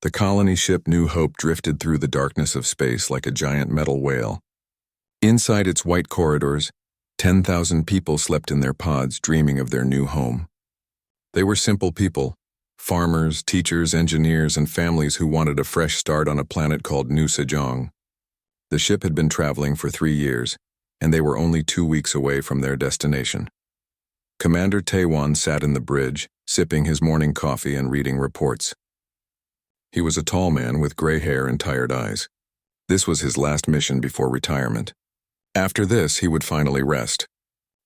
The colony ship New Hope drifted through the darkness of space like a giant metal whale. Inside its white corridors, 10,000 people slept in their pods dreaming of their new home. They were simple people, farmers, teachers, engineers, and families who wanted a fresh start on a planet called New Sejong. The ship had been traveling for 3 years, and they were only 2 weeks away from their destination. Commander Taewon sat in the bridge, sipping his morning coffee and reading reports. He was a tall man with gray hair and tired eyes. This was his last mission before retirement. After this, he would finally rest.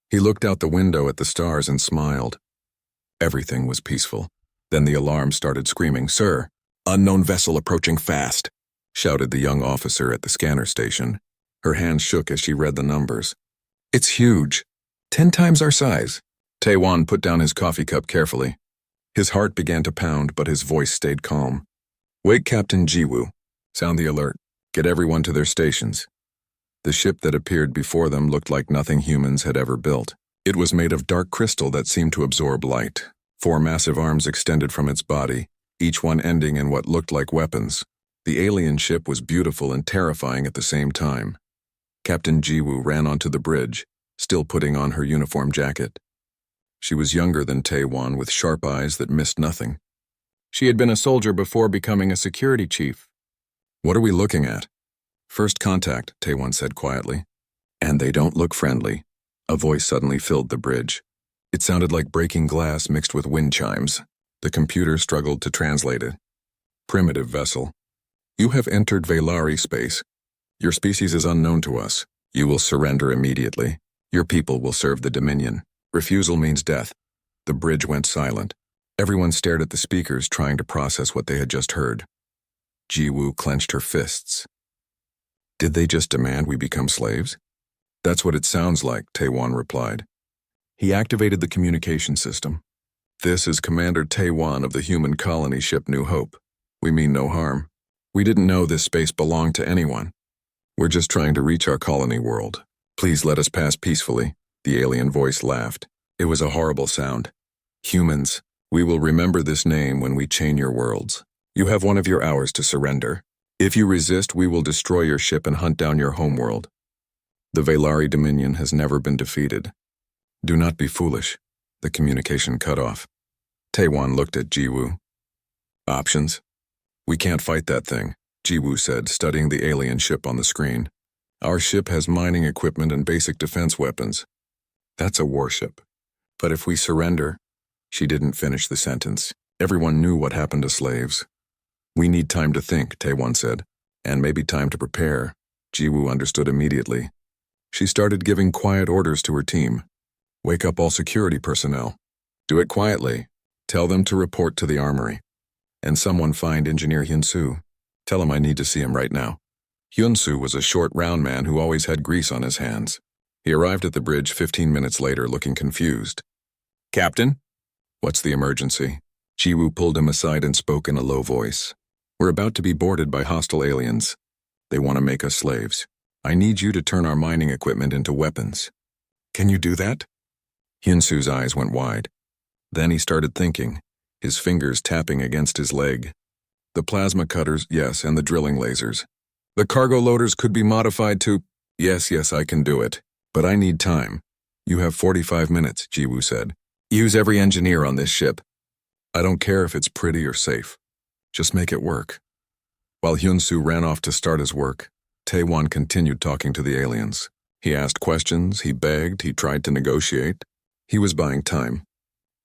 He looked out the window at the stars and smiled. Everything was peaceful. Then the alarm started screaming, "Sir, unknown vessel approaching fast," shouted the young officer at the scanner station. Her hands shook as she read the numbers. "It's huge. 10 times our size." Taewon put down his coffee cup carefully. His heart began to pound, but his voice stayed calm. "Wake Captain Jiwoo. Sound the alert. Get everyone to their stations." The ship that appeared before them looked like nothing humans had ever built. It was made of dark crystal that seemed to absorb light. 4 massive arms extended from its body, each one ending in what looked like weapons. The alien ship was beautiful and terrifying at the same time. Captain Jiwoo ran onto the bridge, still putting on her uniform jacket. She was younger than Taewon, with sharp eyes that missed nothing. She had been a soldier before becoming a security chief. "What are we looking at?" "First contact," Taewon said quietly. "And they don't look friendly." A voice suddenly filled the bridge. It sounded like breaking glass mixed with wind chimes. The computer struggled to translate it. "Primitive vessel. You have entered Velari space. Your species is unknown to us. You will surrender immediately. Your people will serve the Dominion. Refusal means death." The bridge went silent. Everyone stared at the speakers, trying to process what they had just heard. Jiwoo clenched her fists. "Did they just demand we become slaves?" "That's what it sounds like," Taewon replied. He activated the communication system. "This is Commander Taewon of the human colony ship New Hope. We mean no harm. We didn't know this space belonged to anyone. We're just trying to reach our colony world. Please let us pass peacefully." The alien voice laughed. It was a horrible sound. "Humans, we will remember this name when we chain your worlds. You have 1 of your hours to surrender. If you resist, we will destroy your ship and hunt down your homeworld. The Velari Dominion has never been defeated. Do not be foolish." The communication cut off. Taewon looked at Jiwoo. "Options? We can't fight that thing," Jiwoo said, studying the alien ship on the screen. "Our ship has mining equipment and basic defense weapons. That's a warship. But if we surrender..." She didn't finish the sentence. Everyone knew what happened to slaves. "We need time to think," Taewon said, "and maybe time to prepare." Jiwoo understood immediately. She started giving quiet orders to her team. "Wake up all security personnel. Do it quietly. Tell them to report to the armory. And someone find Engineer Hyun-soo. Tell him I need to see him right now." Hyun-soo was a short, round man who always had grease on his hands. He arrived at the bridge 15 minutes later, looking confused. "Captain?" "What's the emergency?" Jiwoo pulled him aside and spoke in a low voice. "We're about to be boarded by hostile aliens. They want to make us slaves. I need you to turn our mining equipment into weapons." "Can you do that?" Hyun-soo's eyes went wide. Then he started thinking, his fingers tapping against his leg. "The plasma cutters, yes, and the drilling lasers. The cargo loaders could be modified to..." Yes, I can do it. But I need time." "You have 45 minutes, Jiwoo said. "Use every engineer on this ship. I don't care if it's pretty or safe. Just make it work." While Hyun-soo ran off to start his work, Taewon continued talking to the aliens. He asked questions, he begged, he tried to negotiate. He was buying time.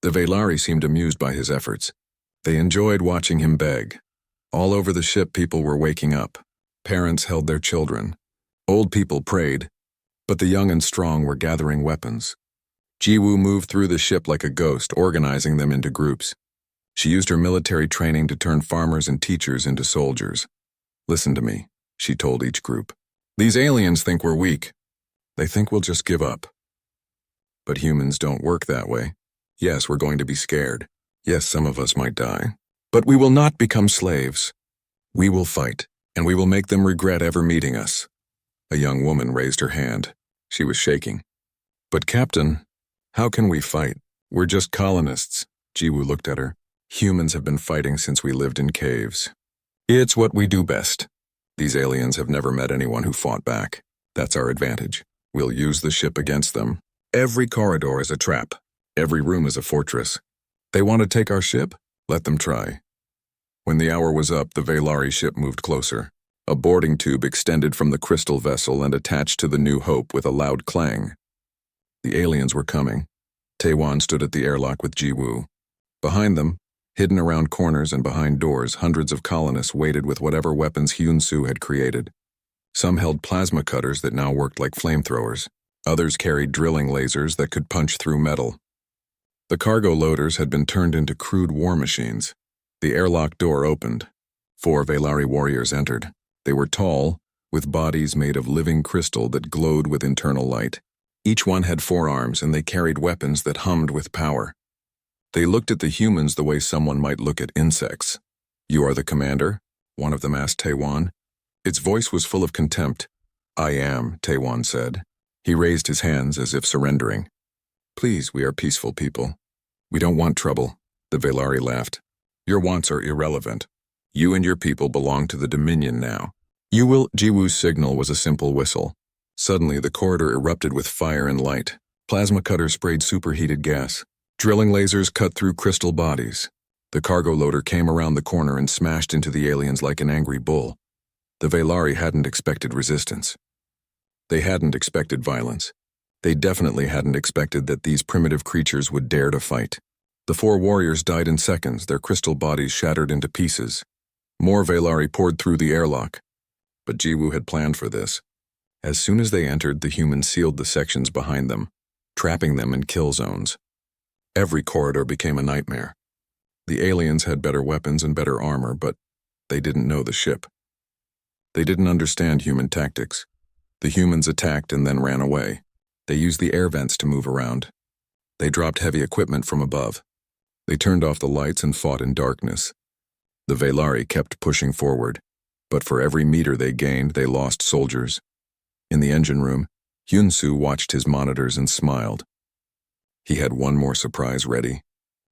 The Velari seemed amused by his efforts. They enjoyed watching him beg. All over the ship, people were waking up. Parents held their children. Old people prayed. But the young and strong were gathering weapons. Jiwoo moved through the ship like a ghost, organizing them into groups. She used her military training to turn farmers and teachers into soldiers. "Listen to me," she told each group. "These aliens think we're weak. They think we'll just give up. But humans don't work that way. Yes, we're going to be scared. Yes, some of us might die. But we will not become slaves. We will fight, and we will make them regret ever meeting us." A young woman raised her hand. She was shaking. "But Captain, how can we fight? We're just colonists." Jiwoo looked at her. "Humans have been fighting since we lived in caves. It's what we do best. These aliens have never met anyone who fought back. That's our advantage. We'll use the ship against them. Every corridor is a trap. Every room is a fortress. They want to take our ship? Let them try. When the hour was up, the Velari ship moved closer. A boarding tube extended from the crystal vessel and attached to the New Hope with a loud clang. The aliens were coming. Taewon stood at the airlock with Jiwoo. Behind them, hidden around corners and behind doors, hundreds of colonists waited with whatever weapons Hyun-soo had created. Some held plasma cutters that now worked like flamethrowers. Others carried drilling lasers that could punch through metal. The cargo loaders had been turned into crude war machines. The airlock door opened. 4 Velari warriors entered. They were tall, with bodies made of living crystal that glowed with internal light. Each one had 4 arms, and they carried weapons that hummed with power. They looked at the humans the way someone might look at insects. "You are the commander?" one of them asked Taewon. Its voice was full of contempt. "I am," Taewon said. He raised his hands as if surrendering. "Please, we are peaceful people. We don't want trouble." The Velari laughed. "Your wants are irrelevant. You and your people belong to the Dominion now. You will." Jiwoo's signal was a simple whistle. Suddenly, the corridor erupted with fire and light. Plasma cutters sprayed superheated gas. Drilling lasers cut through crystal bodies. The cargo loader came around the corner and smashed into the aliens like an angry bull. The Velari hadn't expected resistance. They hadn't expected violence. They definitely hadn't expected that these primitive creatures would dare to fight. The 4 warriors died in seconds, their crystal bodies shattered into pieces. More Velari poured through the airlock. But Jiwoo had planned for this. As soon as they entered, the humans sealed the sections behind them, trapping them in kill zones. Every corridor became a nightmare. The aliens had better weapons and better armor, but they didn't know the ship. They didn't understand human tactics. The humans attacked and then ran away. They used the air vents to move around. They dropped heavy equipment from above. They turned off the lights and fought in darkness. The Velari kept pushing forward, but for every meter they gained, they lost soldiers. In the engine room, Hyun-soo watched his monitors and smiled. He had one more surprise ready.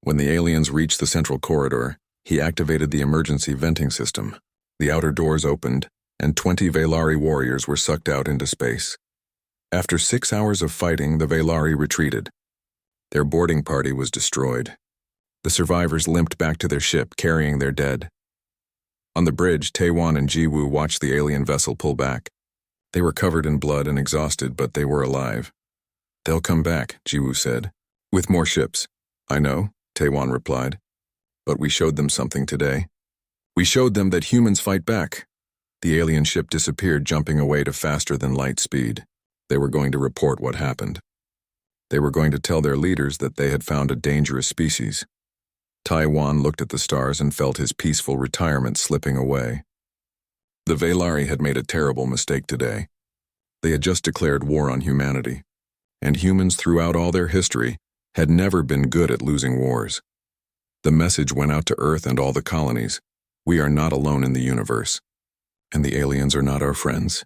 When the aliens reached the central corridor, he activated the emergency venting system. The outer doors opened, and 20 Velari warriors were sucked out into space. After 6 hours of fighting, the Velari retreated. Their boarding party was destroyed. The survivors limped back to their ship, carrying their dead. On the bridge, Taewon and Jiwoo watched the alien vessel pull back. They were covered in blood and exhausted, but they were alive. "They'll come back," Jiwoo said. "With more ships." "I know," Taewon replied. "But we showed them something today. We showed them that humans fight back." The alien ship disappeared, jumping away to faster than light speed. They were going to report what happened. They were going to tell their leaders that they had found a dangerous species. Taewon looked at the stars and felt his peaceful retirement slipping away. The Velari had made a terrible mistake today. They had just declared war on humanity, and humans throughout all their history had never been good at losing wars. The message went out to Earth and all the colonies: we are not alone in the universe, and the aliens are not our friends.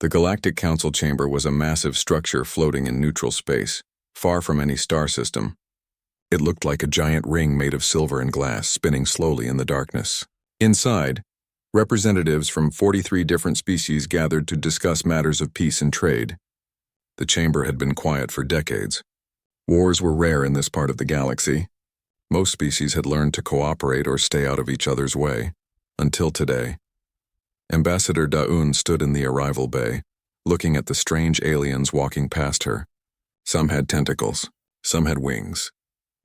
The Galactic Council chamber was a massive structure floating in neutral space, far from any star system. It looked like a giant ring made of silver and glass, spinning slowly in the darkness. Inside, representatives from 43 different species gathered to discuss matters of peace and trade. The chamber had been quiet for decades. Wars were rare in this part of the galaxy. Most species had learned to cooperate or stay out of each other's way, until today. Ambassador Daun stood in the arrival bay, looking at the strange aliens walking past her. Some had tentacles, some had wings.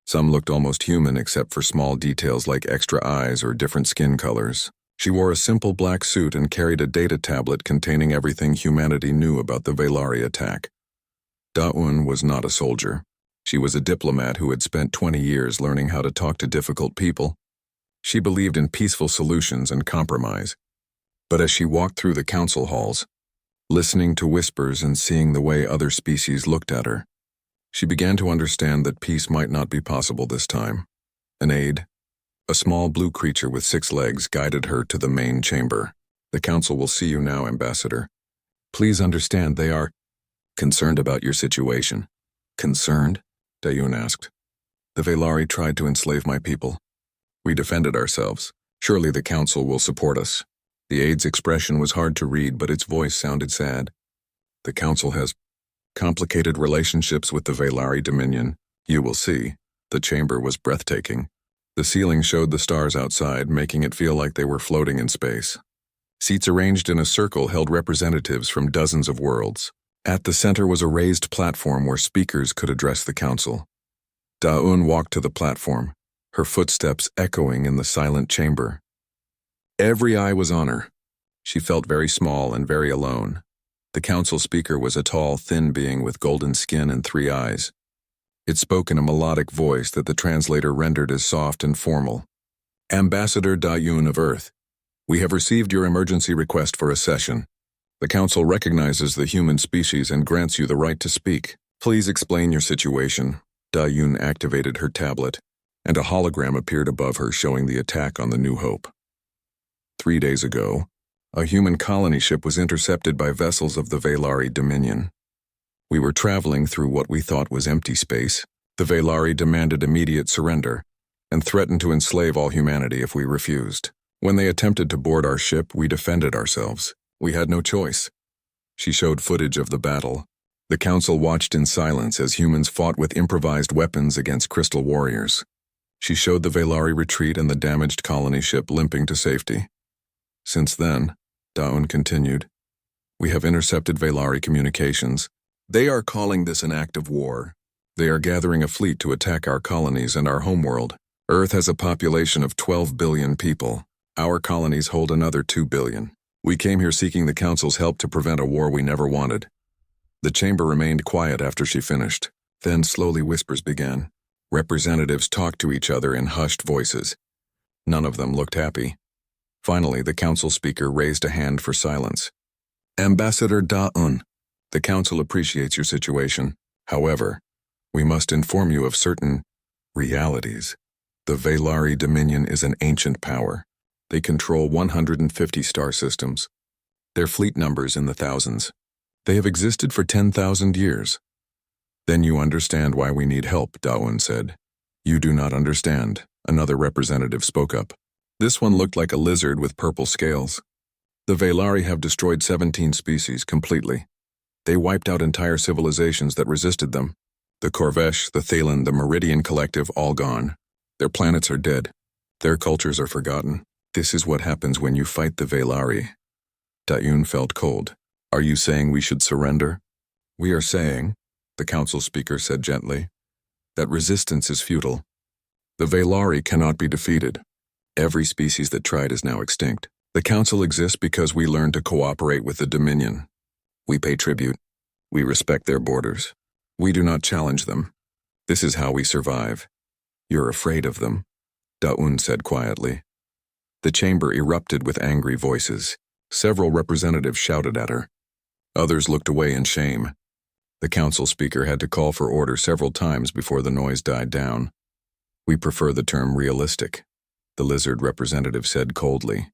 Some looked almost human except for small details like extra eyes or different skin colors. She wore a simple black suit and carried a data tablet containing everything humanity knew about the Velari attack. Daun was not a soldier. She was a diplomat who had spent 20 years learning how to talk to difficult people. She believed in peaceful solutions and compromise. But as she walked through the council halls, listening to whispers and seeing the way other species looked at her, she began to understand that peace might not be possible this time. An aide, a small blue creature with 6 legs, guided her to the main chamber. "The council will see you now, Ambassador. Please understand they are concerned about your situation." "Concerned?" Daun asked. "The Velari tried to enslave my people. We defended ourselves. Surely the council will support us. The aide's expression was hard to read, but its voice sounded sad. The council has complicated relationships with the Velari Dominion. You will see. The chamber was breathtaking. The ceiling showed the stars outside, making it feel like they were floating in space. Seats arranged in a circle held representatives from dozens of worlds. At the center was a raised platform where speakers could address the council. Daun walked to the platform, her footsteps echoing in the silent chamber. Every eye was on her. She felt very small and very alone. The council speaker was a tall, thin being with golden skin and 3 eyes. It spoke in a melodic voice that the translator rendered as soft and formal. Ambassador Daun of Earth, we have received your emergency request for a session. The council recognizes the human species and grants you the right to speak. Please explain your situation. Daun activated her tablet, and a hologram appeared above her showing the attack on the New Hope. 3 days ago, a human colony ship was intercepted by vessels of the Velari Dominion. We were traveling through what we thought was empty space. The Velari demanded immediate surrender and threatened to enslave all humanity if we refused. When they attempted to board our ship, we defended ourselves. We had no choice. She showed footage of the battle. The council watched in silence as humans fought with improvised weapons against crystal warriors. She showed the Velari retreat and the damaged colony ship limping to safety. Since then, Daun continued, we have intercepted Velari communications. They are calling this an act of war. They are gathering a fleet to attack our colonies and our homeworld. Earth has a population of 12 billion people. Our colonies hold another 2 billion. We came here seeking the council's help to prevent a war we never wanted. The chamber remained quiet after she finished. Then slowly whispers began. Representatives talked to each other in hushed voices. None of them looked happy. Finally, the council speaker raised a hand for silence. Ambassador Daun, the council appreciates your situation. However, we must inform you of certain realities. The Velari Dominion is an ancient power. They control 150 star systems. Their fleet numbers in the thousands. They have existed for 10,000 years. Then you understand why we need help, Daun said. You do not understand, another representative spoke up. This one looked like a lizard with purple scales. The Velari have destroyed 17 species completely. They wiped out entire civilizations that resisted them. The Corvesh, the Thalen, the Meridian Collective, all gone. Their planets are dead. Their cultures are forgotten. This is what happens when you fight the Velari. Daun felt cold. Are you saying we should surrender? We are saying, the council speaker said gently, that resistance is futile. The Velari cannot be defeated. Every species that tried is now extinct. The council exists because we learned to cooperate with the Dominion. We pay tribute. We respect their borders. We do not challenge them. This is how we survive. You're afraid of them, Daun said quietly. The chamber erupted with angry voices. Several representatives shouted at her. Others looked away in shame. The council speaker had to call for order several times before the noise died down. We prefer the term realistic, the lizard representative said coldly.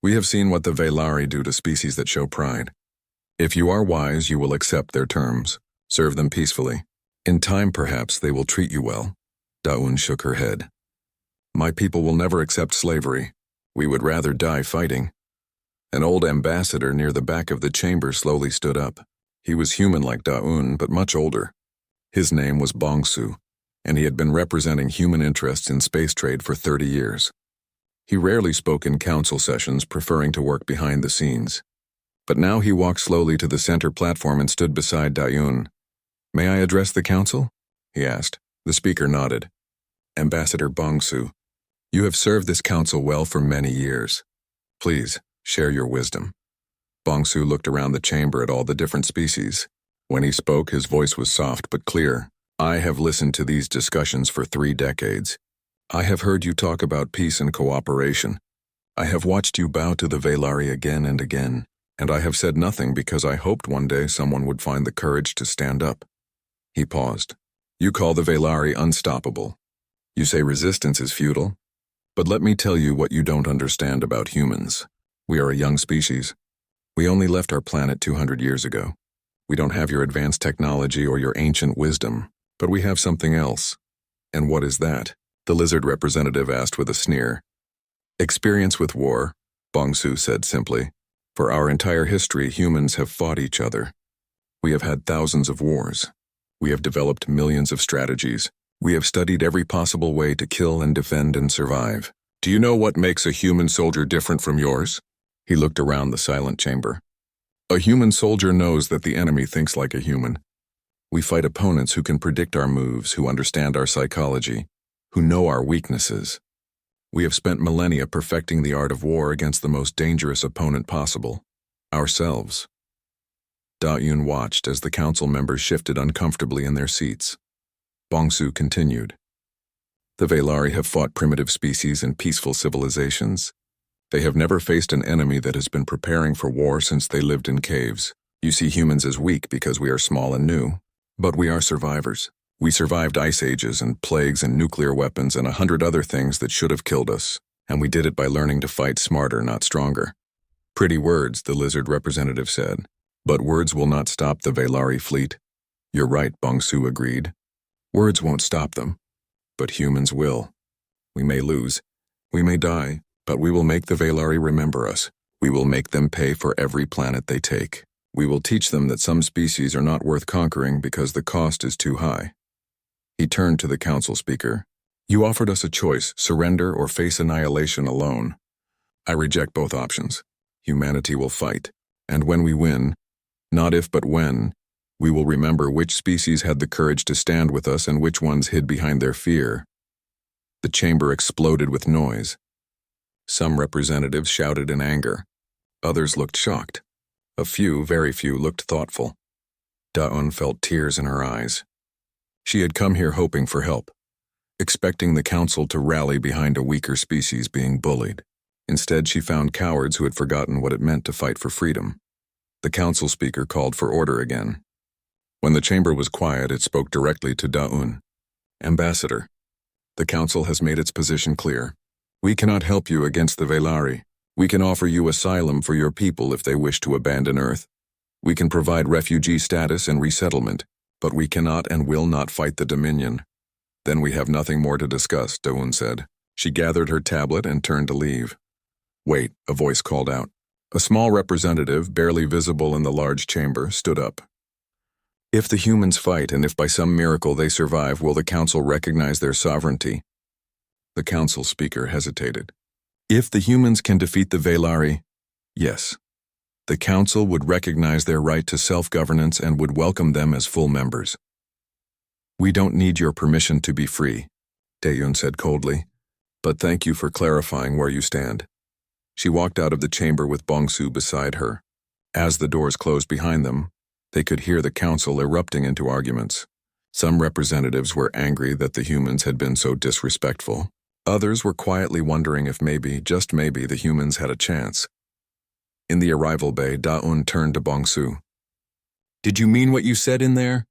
We have seen what the Velari do to species that show pride. If you are wise, you will accept their terms. Serve them peacefully. In time, perhaps, they will treat you well. Daun shook her head. My people will never accept slavery. We would rather die fighting. An old ambassador near the back of the chamber slowly stood up. He was human like Daun, but much older. His name was Bongsu, and he had been representing human interests in space trade for 30 years. He rarely spoke in council sessions, preferring to work behind the scenes. But now he walked slowly to the center platform and stood beside Daun. May I address the council? He asked. The speaker nodded. Ambassador Bongsu, you have served this council well for many years. Please, share your wisdom. Bongsu looked around the chamber at all the different species. When he spoke, his voice was soft but clear. I have listened to these discussions for 3 decades. I have heard you talk about peace and cooperation. I have watched you bow to the Velari again and again, and I have said nothing because I hoped one day someone would find the courage to stand up. He paused. You call the Velari unstoppable. You say resistance is futile. But let me tell you what you don't understand about humans. We are a young species. We only left our planet 200 years ago. We don't have your advanced technology or your ancient wisdom, but we have something else. And what is that? The lizard representative asked with a sneer. Experience with war, Bongsu said simply. For our entire history, humans have fought each other. We have had thousands of wars. We have developed millions of strategies. We have studied every possible way to kill and defend and survive. Do you know what makes a human soldier different from yours? He looked around the silent chamber. A human soldier knows that the enemy thinks like a human. We fight opponents who can predict our moves, who understand our psychology, who know our weaknesses. We have spent millennia perfecting the art of war against the most dangerous opponent possible, ourselves. Da-Yun watched as the council members shifted uncomfortably in their seats. Bongsu continued. The Velari have fought primitive species in peaceful civilizations. They have never faced an enemy that has been preparing for war since they lived in caves. You see humans as weak because we are small and new, but we are survivors. We survived ice ages and plagues and nuclear weapons and 100 other things that should have killed us, and we did it by learning to fight smarter, not stronger. Pretty words, the lizard representative said, but words will not stop the Velari fleet. You're right, Bongsu agreed. Words won't stop them, but humans will. We may lose, we may die, but we will make the Velari remember us. We will make them pay for every planet they take. We will teach them that some species are not worth conquering because the cost is too high. He turned to the council speaker. You offered us a choice, surrender or face annihilation alone. I reject both options. Humanity will fight, and when we win, not if but when, we will remember which species had the courage to stand with us and which ones hid behind their fear. The chamber exploded with noise. Some representatives shouted in anger. Others looked shocked. A few, very few, looked thoughtful. Da-Un felt tears in her eyes. She had come here hoping for help, expecting the council to rally behind a weaker species being bullied. Instead, she found cowards who had forgotten what it meant to fight for freedom. The council speaker called for order again. When the chamber was quiet, it spoke directly to Da-Un. Ambassador, the council has made its position clear. We cannot help you against the Velari. We can offer you asylum for your people if they wish to abandon Earth. We can provide refugee status and resettlement, but we cannot and will not fight the Dominion. Then we have nothing more to discuss, Da-Un said. She gathered her tablet and turned to leave. Wait, a voice called out. A small representative, barely visible in the large chamber, stood up. If the humans fight and if by some miracle they survive, will the council recognize their sovereignty? The council speaker hesitated. If the humans can defeat the Velari, yes. The council would recognize their right to self-governance and would welcome them as full members. We don't need your permission to be free, Da-Yun said coldly, but thank you for clarifying where you stand. She walked out of the chamber with Bongsu beside her. As the doors closed behind them, they could hear the council erupting into arguments. Some representatives were angry that the humans had been so disrespectful. Others were quietly wondering if maybe, just maybe, the humans had a chance. In the arrival bay, Da-Un turned to Bongsu. Did you mean what you said in there?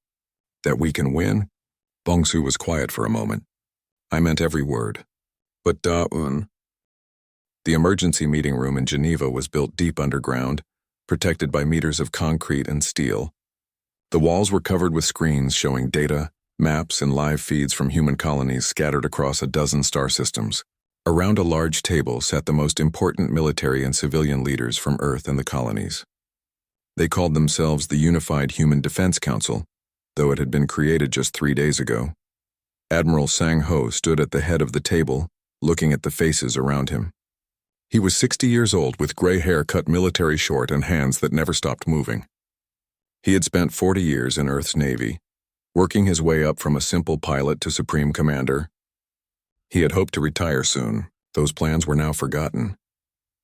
That we can win? Bongsu was quiet for a moment. I meant every word. But Da-Un. The emergency meeting room in Geneva was built deep underground, protected by meters of concrete and steel. The walls were covered with screens showing data, maps, and live feeds from human colonies scattered across a dozen star systems. Around a large table sat the most important military and civilian leaders from Earth and the colonies. They called themselves the Unified Human Defense Council, though it had been created just 3 days ago. Admiral Sang-Ho stood at the head of the table, looking at the faces around him. He was 60 years old with gray hair cut military short and hands that never stopped moving. He had spent 40 years in Earth's Navy, working his way up from a simple pilot to Supreme Commander. He had hoped to retire soon. Those plans were now forgotten.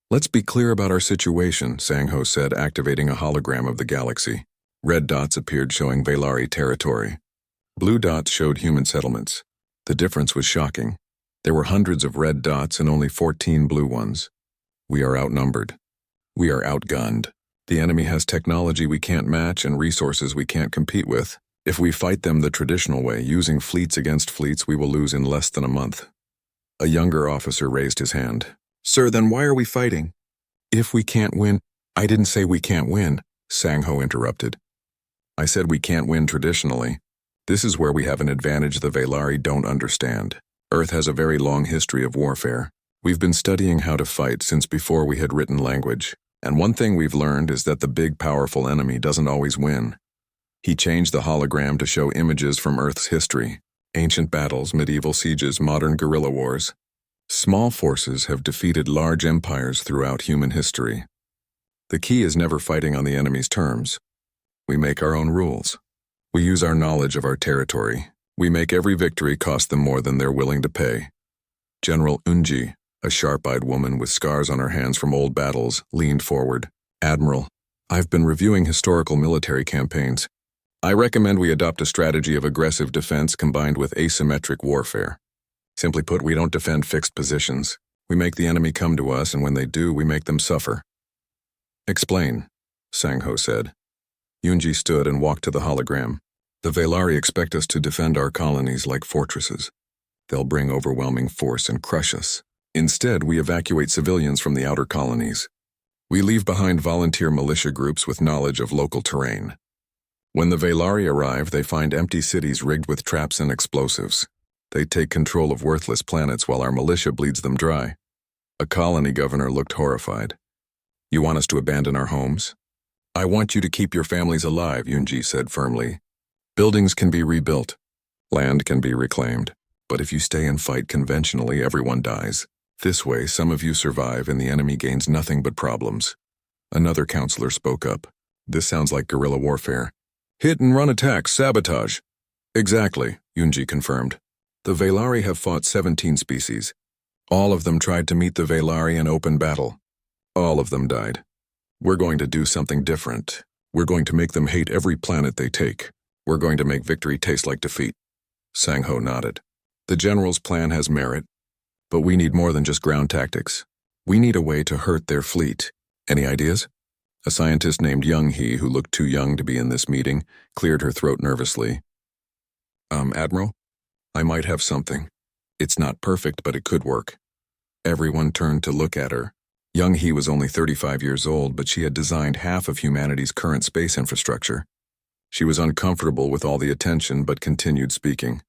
Let's be clear about our situation, Sang-Ho said, activating a hologram of the galaxy. Red dots appeared showing Velari territory. Blue dots showed human settlements. The difference was shocking. There were hundreds of red dots and only 14 blue ones. We are outnumbered. We are outgunned. The enemy has technology we can't match and resources we can't compete with. If we fight them the traditional way, using fleets against fleets, we will lose in less than a month. A younger officer raised his hand. Sir, then why are we fighting? If we can't win— I didn't say we can't win, Sang-Ho interrupted. I said we can't win traditionally. This is where we have an advantage the Velari don't understand. Earth has a very long history of warfare. We've been studying how to fight since before we had written language, and one thing we've learned is that the big, powerful enemy doesn't always win. He changed the hologram to show images from Earth's history, ancient battles, medieval sieges, modern guerrilla wars. Small forces have defeated large empires throughout human history. The key is never fighting on the enemy's terms. We make our own rules. We use our knowledge of our territory. We make every victory cost them more than they're willing to pay. General Unji, a sharp-eyed woman with scars on her hands from old battles, leaned forward. Admiral, I've been reviewing historical military campaigns. I recommend we adopt a strategy of aggressive defense combined with asymmetric warfare. Simply put, we don't defend fixed positions. We make the enemy come to us, and when they do, we make them suffer. Explain, Sang-Ho said. Yunji stood and walked to the hologram. The Velari expect us to defend our colonies like fortresses. They'll bring overwhelming force and crush us. Instead, we evacuate civilians from the outer colonies. We leave behind volunteer militia groups with knowledge of local terrain. When the Velari arrive, they find empty cities rigged with traps and explosives. They take control of worthless planets while our militia bleeds them dry. A colony governor looked horrified. You want us to abandon our homes? I want you to keep your families alive, Yunji said firmly. Buildings can be rebuilt. Land can be reclaimed. But if you stay and fight conventionally, everyone dies. This way, some of you survive and the enemy gains nothing but problems. Another counselor spoke up. This sounds like guerrilla warfare. Hit-and-run attacks, sabotage. Exactly, Yunji confirmed. The Velari have fought 17 species. All of them tried to meet the Velari in open battle. All of them died. We're going to do something different. We're going to make them hate every planet they take. We're going to make victory taste like defeat. Sang-Ho nodded. The general's plan has merit, but we need more than just ground tactics. We need a way to hurt their fleet. Any ideas? A scientist named Young-hee, who looked too young to be in this meeting, cleared her throat nervously. Admiral? I might have something. It's not perfect, but it could work. Everyone turned to look at her. Young-hee was only 35 years old, but she had designed half of humanity's current space infrastructure. She was uncomfortable with all the attention, but continued speaking.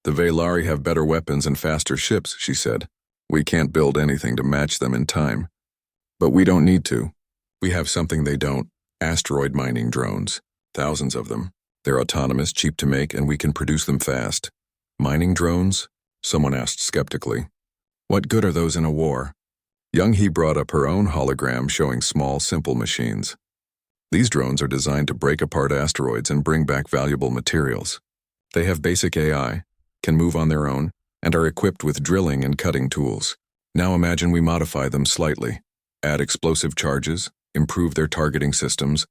The Velari have better weapons and faster ships, she said. We can't build anything to match them in time. But we don't need to. We have something they don't. Asteroid mining drones. Thousands of them. They're autonomous, cheap to make, and we can produce them fast. Mining drones? Someone asked skeptically. What good are those in a war? Young-hee brought up her own hologram showing small, simple machines. These drones are designed to break apart asteroids and bring back valuable materials. They have basic AI, can move on their own, and are equipped with drilling and cutting tools. Now imagine we modify them slightly, add explosive charges, improve their targeting systems,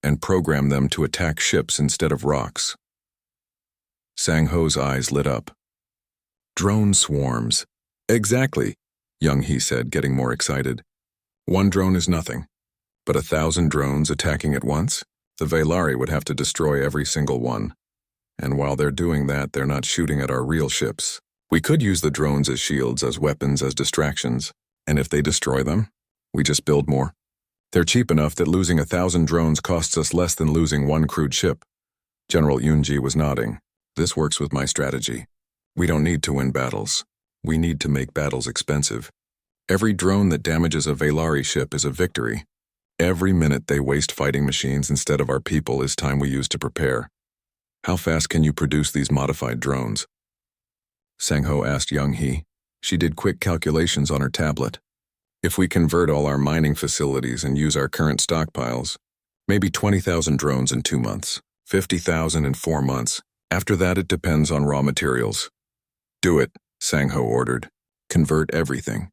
and program them to attack ships instead of rocks. Sang-Ho's eyes lit up. Drone swarms. Exactly, Young-hee said, getting more excited. One drone is nothing, but 1,000 drones attacking at once? The Velari would have to destroy every single one. And while they're doing that, they're not shooting at our real ships. We could use the drones as shields, as weapons, as distractions. And if they destroy them, we just build more. They're cheap enough that losing 1,000 drones costs us less than losing one crewed ship. General Yunji was nodding. This works with my strategy. We don't need to win battles. We need to make battles expensive. Every drone that damages a Velari ship is a victory. Every minute they waste fighting machines instead of our people is time we use to prepare. How fast can you produce these modified drones? Sang-Ho asked Young-hee. She did quick calculations on her tablet. If we convert all our mining facilities and use our current stockpiles, maybe 20,000 drones in 2 months, 50,000 in 4 months. After that, it depends on raw materials. Do it, Sang-Ho ordered. Convert everything.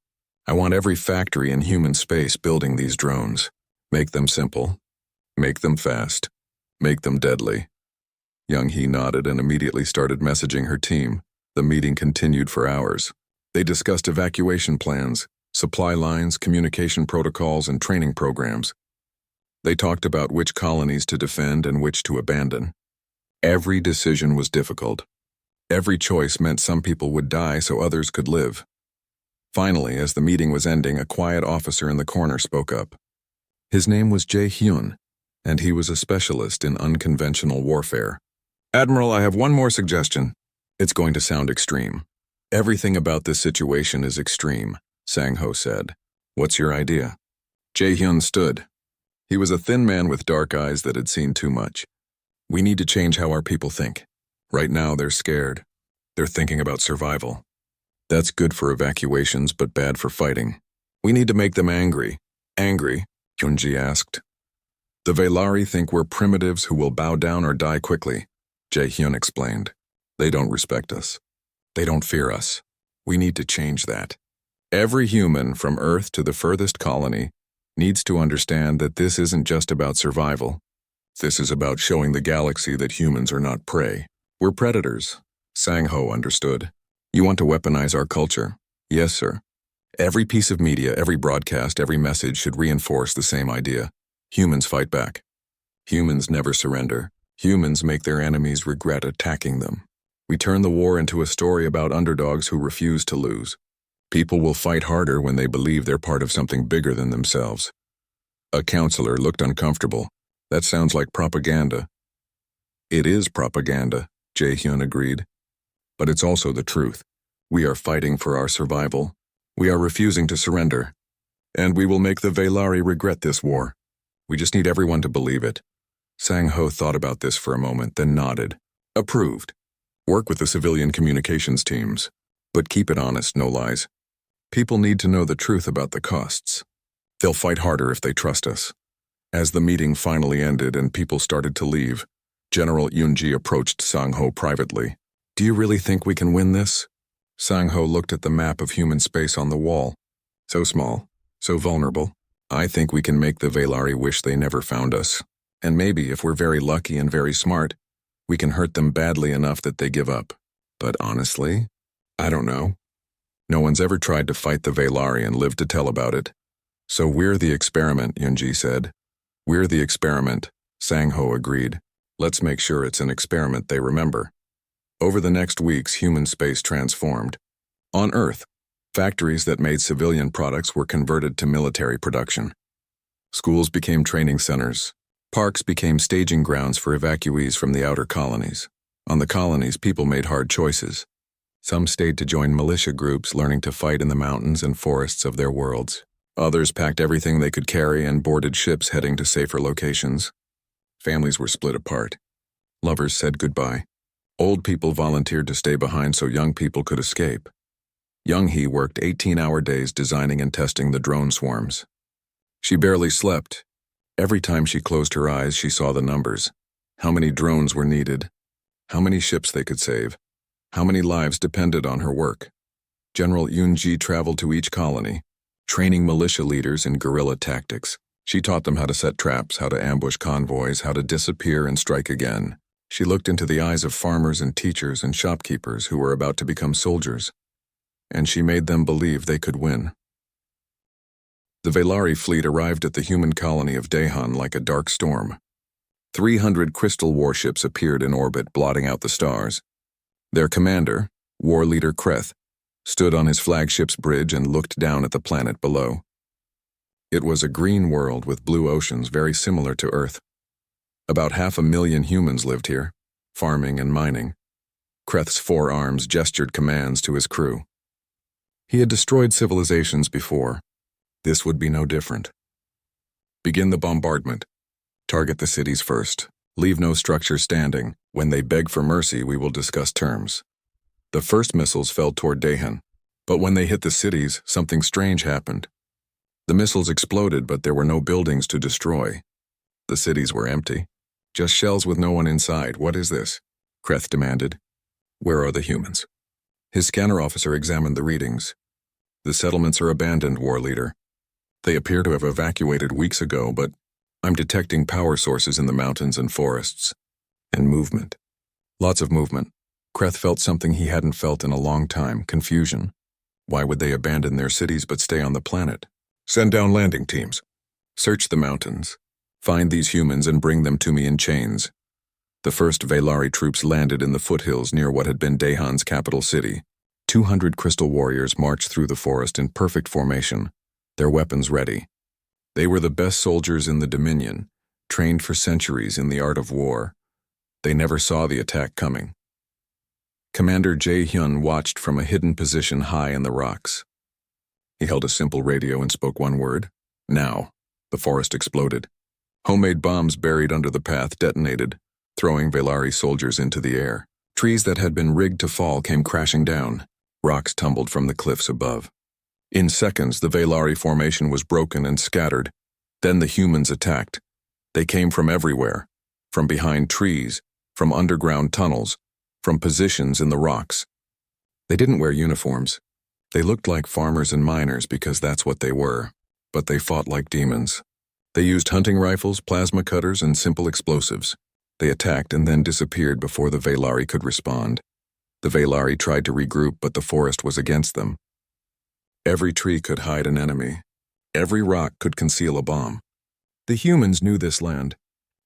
I want every factory in human space building these drones. Make them simple. Make them fast. Make them deadly. Young-hee nodded and immediately started messaging her team. The meeting continued for hours. They discussed evacuation plans, supply lines, communication protocols, and training programs. They talked about which colonies to defend and which to abandon. Every decision was difficult. Every choice meant some people would die so others could live. Finally, as the meeting was ending, a quiet officer in the corner spoke up. His name was Jae-hyun, and he was a specialist in unconventional warfare. Admiral, I have one more suggestion. It's going to sound extreme. Everything about this situation is extreme. Sang-ho said. What's your idea? Jae-hyun stood. He was a thin man with dark eyes that had seen too much. We need to change how our people think. Right now, they're scared. They're thinking about survival. That's good for evacuations, but bad for fighting. We need to make them angry. Angry? Hyunji asked. The Velari think we're primitives who will bow down or die quickly, Jae-hyun explained. They don't respect us. They don't fear us. We need to change that. Every human, from Earth to the furthest colony, needs to understand that this isn't just about survival. This is about showing the galaxy that humans are not prey. We're predators. Sang-ho understood. You want to weaponize our culture? Yes, sir. Every piece of media, every broadcast, every message should reinforce the same idea. Humans fight back. Humans never surrender. Humans make their enemies regret attacking them. We turn the war into a story about underdogs who refuse to lose. People will fight harder when they believe they're part of something bigger than themselves. A counselor looked uncomfortable. That sounds like propaganda. It is propaganda, Jae-hyun agreed. But it's also the truth. We are fighting for our survival. We are refusing to surrender. And we will make the Velari regret this war. We just need everyone to believe it. Sang-ho thought about this for a moment, then nodded. Approved. Work with the civilian communications teams. But keep it honest, no lies. People need to know the truth about the costs. They'll fight harder if they trust us. As the meeting finally ended and people started to leave, General Yoonji approached Sang-ho privately. Do you really think we can win this? Sang-ho looked at the map of human space on the wall. So small, so vulnerable. I think we can make the Velari wish they never found us. And maybe, if we're very lucky and very smart, we can hurt them badly enough that they give up. But honestly, I don't know. No one's ever tried to fight the Velari and lived to tell about it. So we're the experiment, Yoonji said. We're the experiment, Sang-ho agreed. Let's make sure it's an experiment they remember. Over the next weeks, human space transformed. On Earth, factories that made civilian products were converted to military production. Schools became training centers. Parks became staging grounds for evacuees from the outer colonies. On the colonies, people made hard choices. Some stayed to join militia groups, learning to fight in the mountains and forests of their worlds. Others packed everything they could carry and boarded ships heading to safer locations. Families were split apart. Lovers said goodbye. Old people volunteered to stay behind so young people could escape. Young-hee worked 18-hour days designing and testing the drone swarms. She barely slept. Every time she closed her eyes, she saw the numbers. How many drones were needed? How many ships they could save? How many lives depended on her work? General Yoonji traveled to each colony, training militia leaders in guerrilla tactics. She taught them how to set traps, how to ambush convoys, how to disappear and strike again. She looked into the eyes of farmers and teachers and shopkeepers who were about to become soldiers, and she made them believe they could win. The Velari fleet arrived at the human colony of Daehan like a dark storm. 300 crystal warships appeared in orbit, blotting out the stars. Their commander, war leader Kreth, stood on his flagship's bridge and looked down at the planet below. It was a green world with blue oceans very similar to Earth. About 500,000 humans lived here, farming and mining. Kreth's 4 arms gestured commands to his crew. He had destroyed civilizations before. This would be no different. Begin the bombardment. Target the cities first. Leave no structure standing. When they beg for mercy, we will discuss terms. The first missiles fell toward Daehan, but when they hit the cities, something strange happened. The missiles exploded, but there were no buildings to destroy. The cities were empty. Just shells with no one inside. What is this? Kreth demanded. Where are the humans? His scanner officer examined the readings. The settlements are abandoned, war leader. They appear to have evacuated weeks ago, but I'm detecting power sources in the mountains and forests. And movement. Lots of movement. Kreth felt something he hadn't felt in a long time, confusion. Why would they abandon their cities but stay on the planet? Send down landing teams. Search the mountains. Find these humans and bring them to me in chains. The first Velari troops landed in the foothills near what had been Daehan's capital city. 200 crystal warriors marched through the forest in perfect formation, their weapons ready. They were the best soldiers in the Dominion, trained for centuries in the art of war. They never saw the attack coming. Commander Jae-hyun watched from a hidden position high in the rocks. He held a simple radio and spoke one word. Now. The forest exploded. Homemade bombs buried under the path detonated, throwing Velari soldiers into the air. Trees that had been rigged to fall came crashing down. Rocks tumbled from the cliffs above. In seconds, the Velari formation was broken and scattered. Then the humans attacked. They came from everywhere, from behind trees, from underground tunnels, from positions in the rocks. They didn't wear uniforms. They looked like farmers and miners because that's what they were, but they fought like demons. They used hunting rifles, plasma cutters, and simple explosives. They attacked and then disappeared before the Velari could respond. The Velari tried to regroup, but the forest was against them. Every tree could hide an enemy. Every rock could conceal a bomb. The humans knew this land.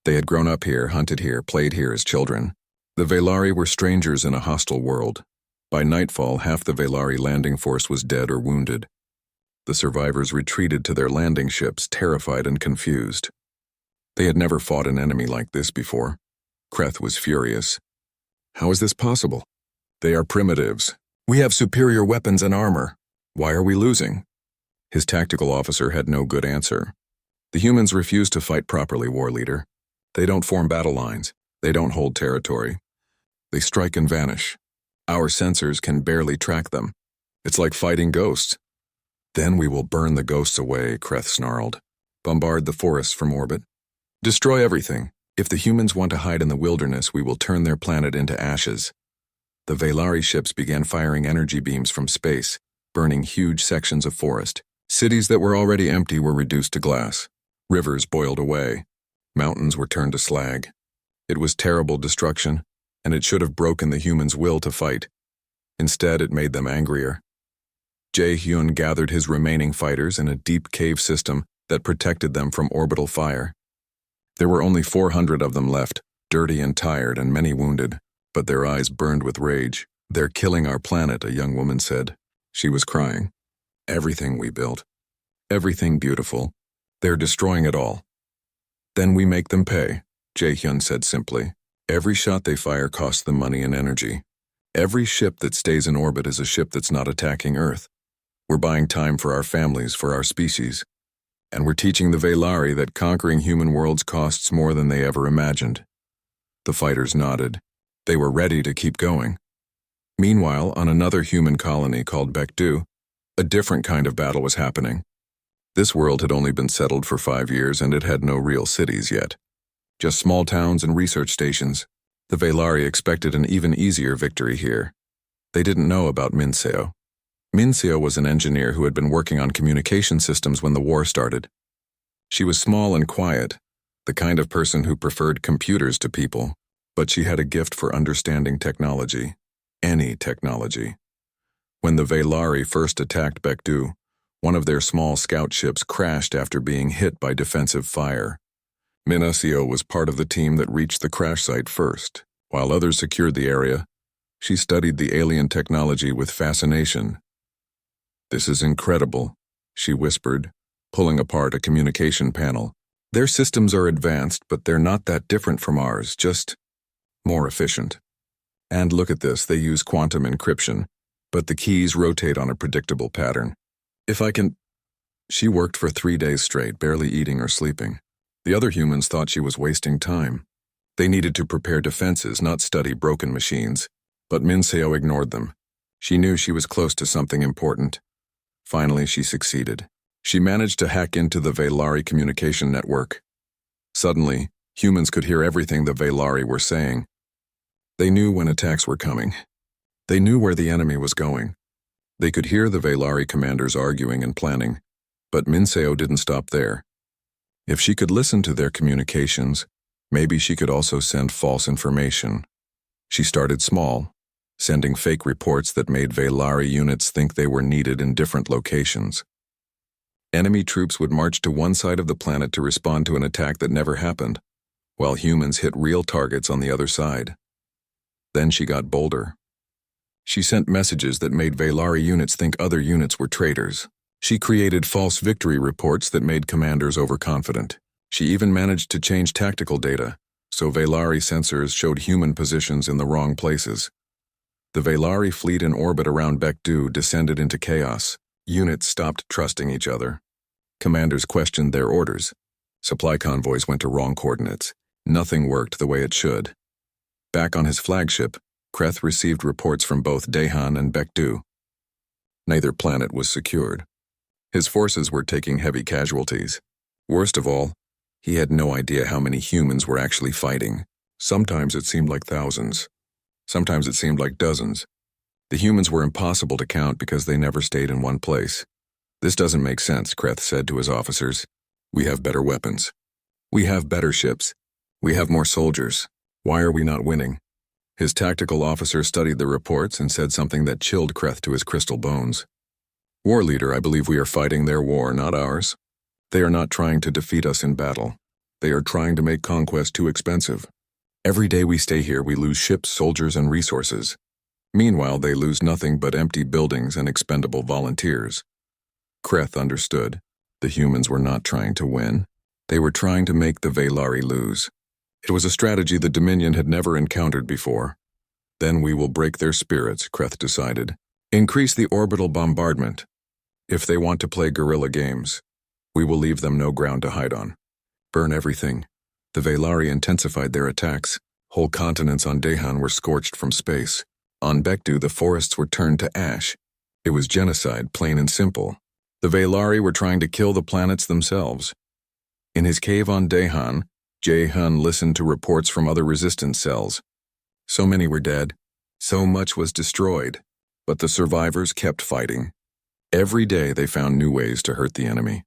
They had grown up here, hunted here, played here as children. The Velari were strangers in a hostile world. By nightfall, half the Velari landing force was dead or wounded. The survivors retreated to their landing ships, terrified and confused. They had never fought an enemy like this before. Kreth was furious. How is this possible? They are primitives. We have superior weapons and armor. Why are we losing? His tactical officer had no good answer. The humans refuse to fight properly, war leader. They don't form battle lines. They don't hold territory. They strike and vanish. Our sensors can barely track them. It's like fighting ghosts. Then we will burn the ghosts away, Kreth snarled. Bombard the forests from orbit. Destroy everything. If the humans want to hide in the wilderness, we will turn their planet into ashes. The Velari ships began firing energy beams from space, burning huge sections of forest. Cities that were already empty were reduced to glass. Rivers boiled away. Mountains were turned to slag. It was terrible destruction, and it should have broken the humans' will to fight. Instead, it made them angrier. Jae-hyun gathered his remaining fighters in a deep cave system that protected them from orbital fire. There were only 400 of them left, dirty and tired and many wounded, but their eyes burned with rage. They're killing our planet, a young woman said. She was crying. Everything we built. Everything beautiful. They're destroying it all. Then we make them pay, Jae-hyun said simply. Every shot they fire costs them money and energy. Every ship that stays in orbit is a ship that's not attacking Earth. We're buying time for our families, for our species. And we're teaching the Velari that conquering human worlds costs more than they ever imagined. The fighters nodded. They were ready to keep going. Meanwhile, on another human colony called Baekdu, a different kind of battle was happening. This world had only been settled for 5 years and it had no real cities yet. Just small towns and research stations. The Velari expected an even easier victory here. They didn't know about Minseo. Minseo was an engineer who had been working on communication systems when the war started. She was small and quiet, the kind of person who preferred computers to people, but she had a gift for understanding technology. Any technology. When the Velari first attacked Baekdu, one of their small scout ships crashed after being hit by defensive fire. Minseo was part of the team that reached the crash site first. While others secured the area, she studied the alien technology with fascination. This is incredible, she whispered, pulling apart a communication panel. Their systems are advanced, but they're not that different from ours, just more efficient. And look at this, they use quantum encryption, but the keys rotate on a predictable pattern. If I can... She worked for 3 days straight, barely eating or sleeping. The other humans thought she was wasting time. They needed to prepare defenses, not study broken machines. But Minseo ignored them. She knew she was close to something important. Finally, she succeeded. She managed to hack into the Velari communication network. Suddenly, humans could hear everything the Velari were saying. They knew when attacks were coming. They knew where the enemy was going. They could hear the Velari commanders arguing and planning. But Minseo didn't stop there. If she could listen to their communications, maybe she could also send false information. She started small, sending fake reports that made Velari units think they were needed in different locations. Enemy troops would march to one side of the planet to respond to an attack that never happened, while humans hit real targets on the other side. Then she got bolder. She sent messages that made Velari units think other units were traitors. She created false victory reports that made commanders overconfident. She even managed to change tactical data, so Velari sensors showed human positions in the wrong places. The Velari fleet in orbit around Baekdu descended into chaos. Units stopped trusting each other. Commanders questioned their orders. Supply convoys went to wrong coordinates. Nothing worked the way it should. Back on his flagship, Kreth received reports from both Dahan and Bekdu. Neither planet was secured. His forces were taking heavy casualties. Worst of all, he had no idea how many humans were actually fighting. Sometimes it seemed like thousands. Sometimes it seemed like dozens. The humans were impossible to count because they never stayed in one place. This doesn't make sense, Kreth said to his officers. We have better weapons. We have better ships. We have more soldiers. Why are we not winning? His tactical officer studied the reports and said something that chilled Kreth to his crystal bones. War leader, I believe we are fighting their war, not ours. They are not trying to defeat us in battle. They are trying to make conquest too expensive. Every day we stay here, we lose ships, soldiers, and resources. Meanwhile, they lose nothing but empty buildings and expendable volunteers. Kreth understood. The humans were not trying to win. They were trying to make the Velari lose. It was a strategy the Dominion had never encountered before. Then we will break their spirits, Kreth decided. Increase the orbital bombardment. If they want to play guerrilla games, we will leave them no ground to hide on. Burn everything. The Velari intensified their attacks. Whole continents on Dahan were scorched from space. On Bekdu, the forests were turned to ash. It was genocide, plain and simple. The Velari were trying to kill the planets themselves. In his cave on Dahan, Jae-hun listened to reports from other resistance cells. So many were dead. So much was destroyed. But the survivors kept fighting. Every day they found new ways to hurt the enemy.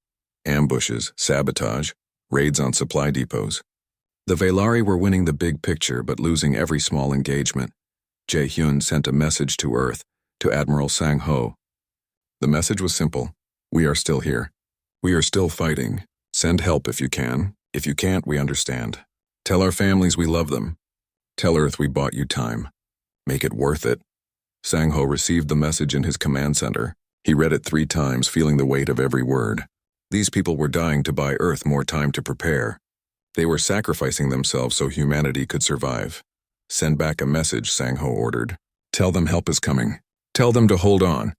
Ambushes, sabotage, raids on supply depots. The Velari were winning the big picture but losing every small engagement. Jae-hyun sent a message to Earth, to Admiral Sang-ho. The message was simple. We are still here. We are still fighting. Send help if you can. If you can't, we understand. Tell our families we love them. Tell Earth we bought you time. Make it worth it. Sang-ho received the message in his command center. He read it 3 times, feeling the weight of every word. These people were dying to buy Earth more time to prepare. They were sacrificing themselves so humanity could survive. Send back a message, Sang-ho ordered. Tell them help is coming. Tell them to hold on.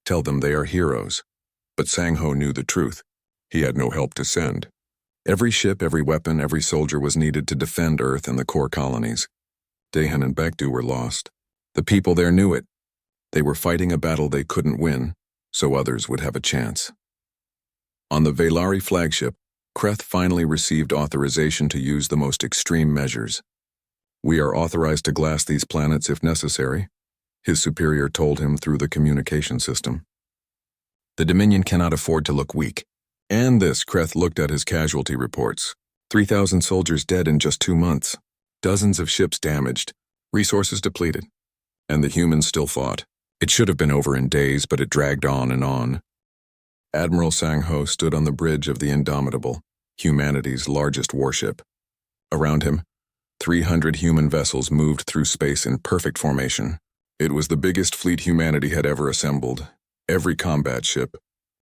Tell them they are heroes. But Sang-ho knew the truth. He had no help to send. Every ship, every weapon, every soldier was needed to defend Earth and the core colonies. Dahan and Bekdu were lost. The people there knew it. They were fighting a battle they couldn't win, so others would have a chance. On the Velari flagship, Kreth finally received authorization to use the most extreme measures. We are authorized to glass these planets if necessary, his superior told him through the communication system. The Dominion cannot afford to look weak. And this, Kreth looked at his casualty reports. 3,000 soldiers dead in just 2 months. Dozens of ships damaged. Resources depleted. And the humans still fought. It should have been over in days, but it dragged on and on. Admiral Sang-ho stood on the bridge of the Indomitable, humanity's largest warship. Around him, 300 human vessels moved through space in perfect formation. It was the biggest fleet humanity had ever assembled. Every combat ship,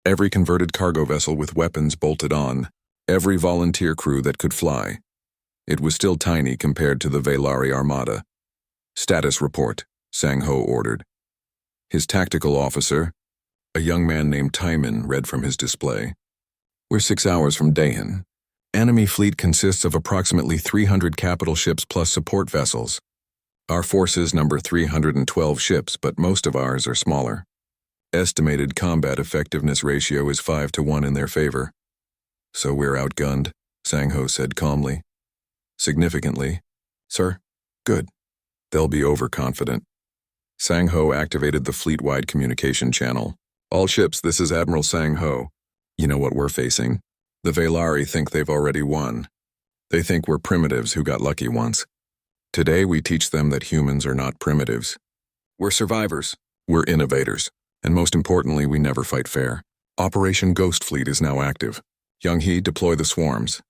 every converted cargo vessel with weapons bolted on, every volunteer crew that could fly. It was still tiny compared to the Velari Armada. Status report, Sang-ho ordered. His tactical officer, a young man named Taiman, read from his display. We're 6 hours from Dahan. Enemy fleet consists of approximately 300 capital ships plus support vessels. Our forces number 312 ships, but most of ours are smaller. Estimated combat effectiveness ratio is 5 to 1 in their favor. So we're outgunned, Sang-ho said calmly. Significantly. Sir? Good. They'll be overconfident. Sang-ho activated the fleet-wide communication channel. All ships, this is Admiral Sang-ho. You know what we're facing? The Velari think they've already won. They think we're primitives who got lucky once. Today we teach them that humans are not primitives. We're survivors. We're innovators. And most importantly, we never fight fair. Operation Ghost Fleet is now active. Young-hee, deploy the swarms.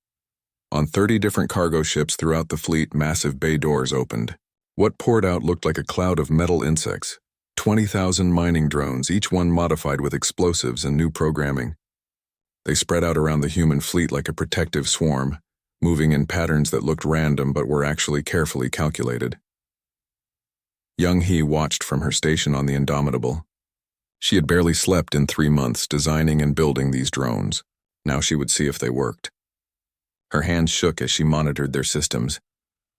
On 30 different cargo ships throughout the fleet, massive bay doors opened. What poured out looked like a cloud of metal insects. 20,000 mining drones, each one modified with explosives and new programming. They spread out around the human fleet like a protective swarm, moving in patterns that looked random but were actually carefully calculated. Young-hee watched from her station on the Indomitable. She had barely slept in 3 months designing and building these drones. Now she would see if they worked. Her hands shook as she monitored their systems.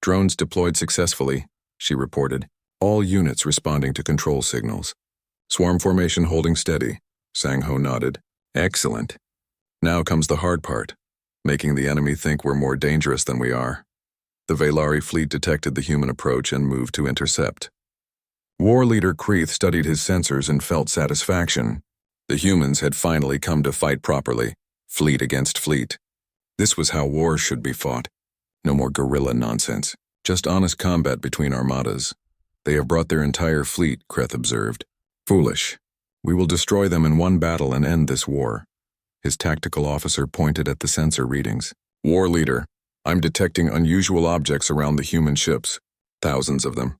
Drones deployed successfully, she reported, all units responding to control signals. Swarm formation holding steady, Sang-Ho nodded. Excellent. Now comes the hard part, making the enemy think we're more dangerous than we are. The Velari fleet detected the human approach and moved to intercept. War leader Kreeth studied his sensors and felt satisfaction. The humans had finally come to fight properly, fleet against fleet. This was how wars should be fought. No more guerrilla nonsense, just honest combat between armadas. They have brought their entire fleet, Kreeth observed. Foolish. We will destroy them in one battle and end this war. His tactical officer pointed at the sensor readings. War leader, I'm detecting unusual objects around the human ships. Thousands of them.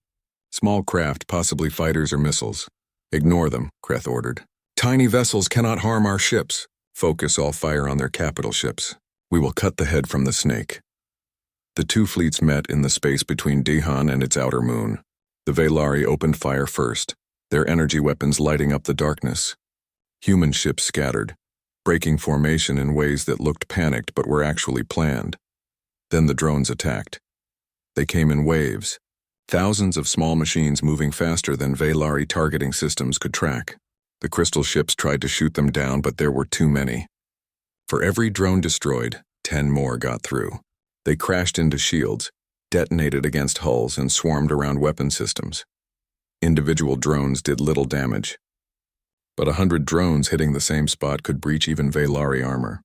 Small craft, possibly fighters or missiles. Ignore them, Kreeth ordered. Tiny vessels cannot harm our ships. Focus all fire on their capital ships. We will cut the head from the snake. The two fleets met in the space between Dihan and its outer moon. The Velari opened fire first, their energy weapons lighting up the darkness. Human ships scattered, breaking formation in ways that looked panicked but were actually planned. Then the drones attacked. They came in waves, thousands of small machines moving faster than Velari targeting systems could track. The crystal ships tried to shoot them down, but there were too many. For every drone destroyed, 10 more got through. They crashed into shields, detonated against hulls, and swarmed around weapon systems. Individual drones did little damage, but 100 drones hitting the same spot could breach even Velari armor.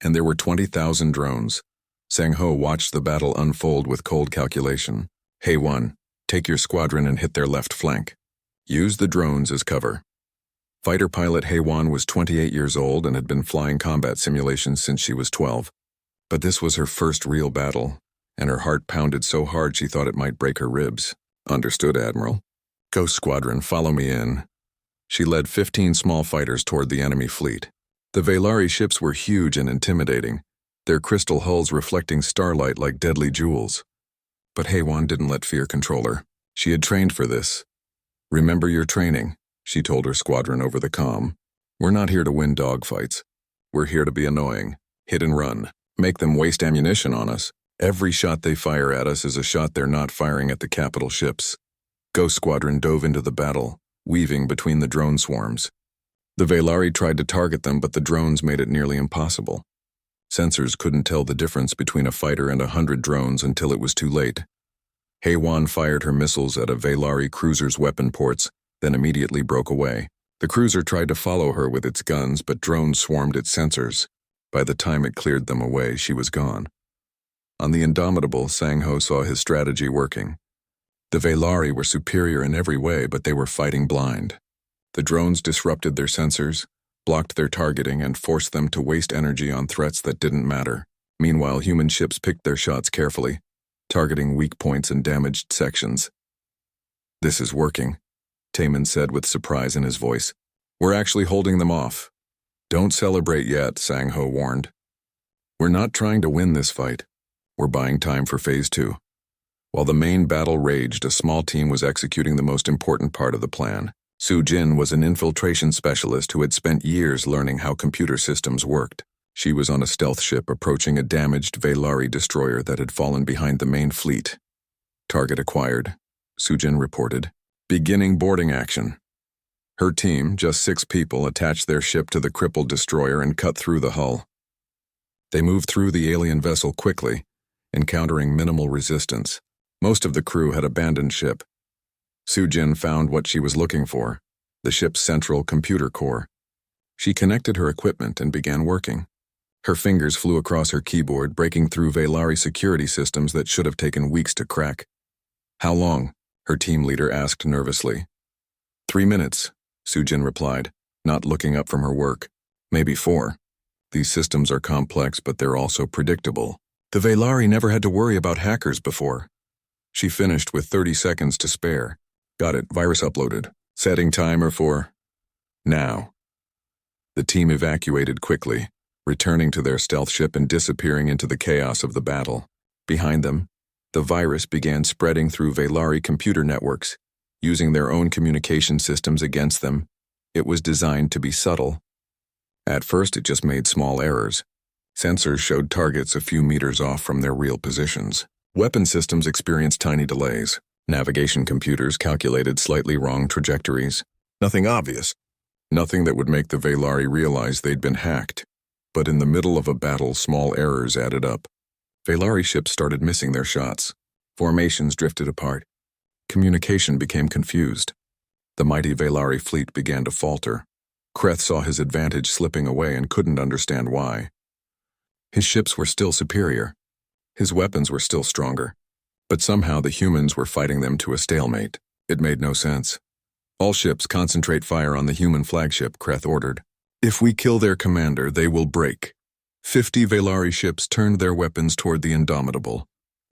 And there were 20,000 drones. Sang-Ho watched the battle unfold with cold calculation. Hey one, take your squadron and hit their left flank. Use the drones as cover. Fighter pilot Hei-Wan was 28 years old and had been flying combat simulations since she was 12. But this was her first real battle, and her heart pounded so hard she thought it might break her ribs. Understood, Admiral. Ghost Squadron, follow me in. She led 15 small fighters toward the enemy fleet. The Velari ships were huge and intimidating, their crystal hulls reflecting starlight like deadly jewels. But Hei-Wan didn't let fear control her. She had trained for this. Remember your training, she told her squadron over the comm. We're not here to win dogfights. We're here to be annoying, hit and run, make them waste ammunition on us. Every shot they fire at us is a shot they're not firing at the capital ships. Ghost Squadron dove into the battle, weaving between the drone swarms. The Velari tried to target them, but the drones made it nearly impossible. Sensors couldn't tell the difference between a fighter and 100 drones until it was too late. Hei-Wan fired her missiles at a Velari cruiser's weapon ports, then immediately broke away. The cruiser tried to follow her with its guns, but drones swarmed its sensors. By the time it cleared them away, she was gone. On the Indomitable, Sang-Ho saw his strategy working. The Velari were superior in every way, but they were fighting blind. The drones disrupted their sensors, blocked their targeting, and forced them to waste energy on threats that didn't matter. Meanwhile, human ships picked their shots carefully, targeting weak points and damaged sections. This is working, Taman said with surprise in his voice. We're actually holding them off. Don't celebrate yet, Sang-Ho warned. We're not trying to win this fight. We're buying time for Phase 2. While the main battle raged, a small team was executing the most important part of the plan. Su Jin was an infiltration specialist who had spent years learning how computer systems worked. She was on a stealth ship approaching a damaged Velari destroyer that had fallen behind the main fleet. Target acquired, Su Jin reported. Beginning boarding action. Her team, just 6 people, attached their ship to the crippled destroyer and cut through the hull. They moved through the alien vessel quickly, encountering minimal resistance. Most of the crew had abandoned ship. Su Jin found what she was looking for, the ship's central computer core. She connected her equipment and began working. Her fingers flew across her keyboard, breaking through Velari security systems that should have taken weeks to crack. How long? Her team leader asked nervously. 3 minutes, Su Jin replied, not looking up from her work. Maybe 4. These systems are complex, but they're also predictable. The Velari never had to worry about hackers before. She finished with 30 seconds to spare. Got it, virus uploaded. Setting timer for now. The team evacuated quickly, returning to their stealth ship and disappearing into the chaos of the battle. Behind them, the virus began spreading through Velari computer networks, using their own communication systems against them. It was designed to be subtle. At first, it just made small errors. Sensors showed targets a few meters off from their real positions. Weapon systems experienced tiny delays. Navigation computers calculated slightly wrong trajectories. Nothing obvious. Nothing that would make the Velari realize they'd been hacked. But in the middle of a battle, small errors added up. Velari ships started missing their shots. Formations drifted apart. Communication became confused. The mighty Velari fleet began to falter. Kreth saw his advantage slipping away and couldn't understand why. His ships were still superior. His weapons were still stronger. But somehow the humans were fighting them to a stalemate. It made no sense. All ships concentrate fire on the human flagship, Kreth ordered. If we kill their commander, they will break. 50 Velari ships turned their weapons toward the Indomitable.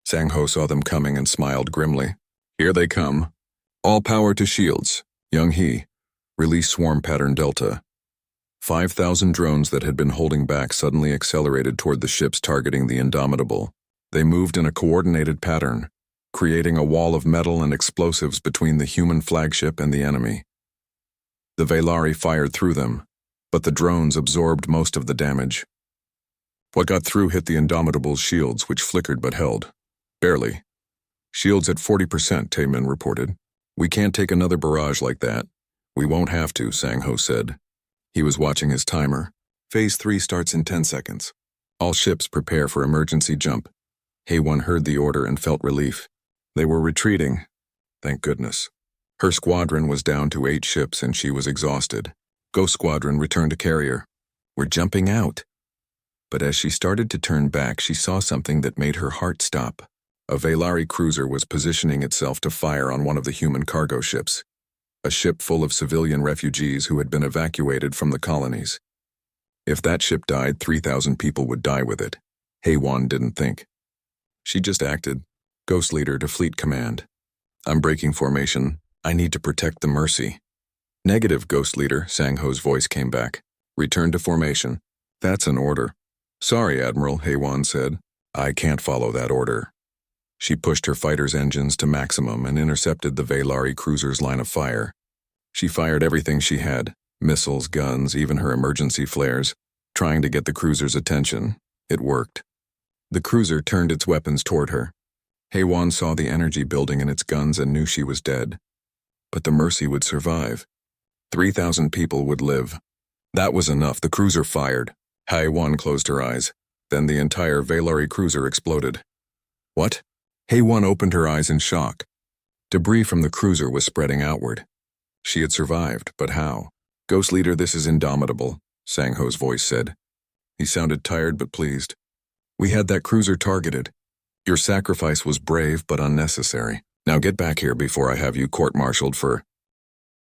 Sang-Ho saw them coming and smiled grimly. Here they come. All power to shields. Young-Hee, release swarm pattern Delta. 5,000 drones that had been holding back suddenly accelerated toward the ships targeting the Indomitable. They moved in a coordinated pattern, creating a wall of metal and explosives between the human flagship and the enemy. The Velari fired through them, but the drones absorbed most of the damage. What got through hit the Indomitable's shields, which flickered but held. Barely. Shields at 40%, Taemin reported. We can't take another barrage like that. We won't have to, Sang-Ho said. He was watching his timer. Phase 3 starts in 10 seconds. All ships prepare for emergency jump. Haewon heard the order and felt relief. They were retreating. Thank goodness. Her squadron was down to 8 ships and she was exhausted. Ghost Squadron returned to carrier. We're jumping out. But as she started to turn back, she saw something that made her heart stop. A Velari cruiser was positioning itself to fire on one of the human cargo ships. A ship full of civilian refugees who had been evacuated from the colonies. If that ship died, 3,000 people would die with it. Haewon didn't think. She just acted. Ghost Leader to Fleet Command. I'm breaking formation. I need to protect the Mercy. Negative, Ghost Leader, Sang-Ho's voice came back. Return to formation. That's an order. Sorry, Admiral, Haewon said. I can't follow that order. She pushed her fighter's engines to maximum and intercepted the Velari cruiser's line of fire. She fired everything she had, missiles, guns, even her emergency flares, trying to get the cruiser's attention. It worked. The cruiser turned its weapons toward her. Haewon saw the energy building in its guns and knew she was dead. But the Mercy would survive. 3,000 people would live. That was enough. The cruiser fired. Haewon closed her eyes. Then the entire Velari cruiser exploded. What? Haewon opened her eyes in shock. Debris from the cruiser was spreading outward. She had survived, but how? Ghost Leader, this is Indomitable, Sang-Ho's voice said. He sounded tired but pleased. We had that cruiser targeted. Your sacrifice was brave but unnecessary. Now get back here before I have you court-martialed for...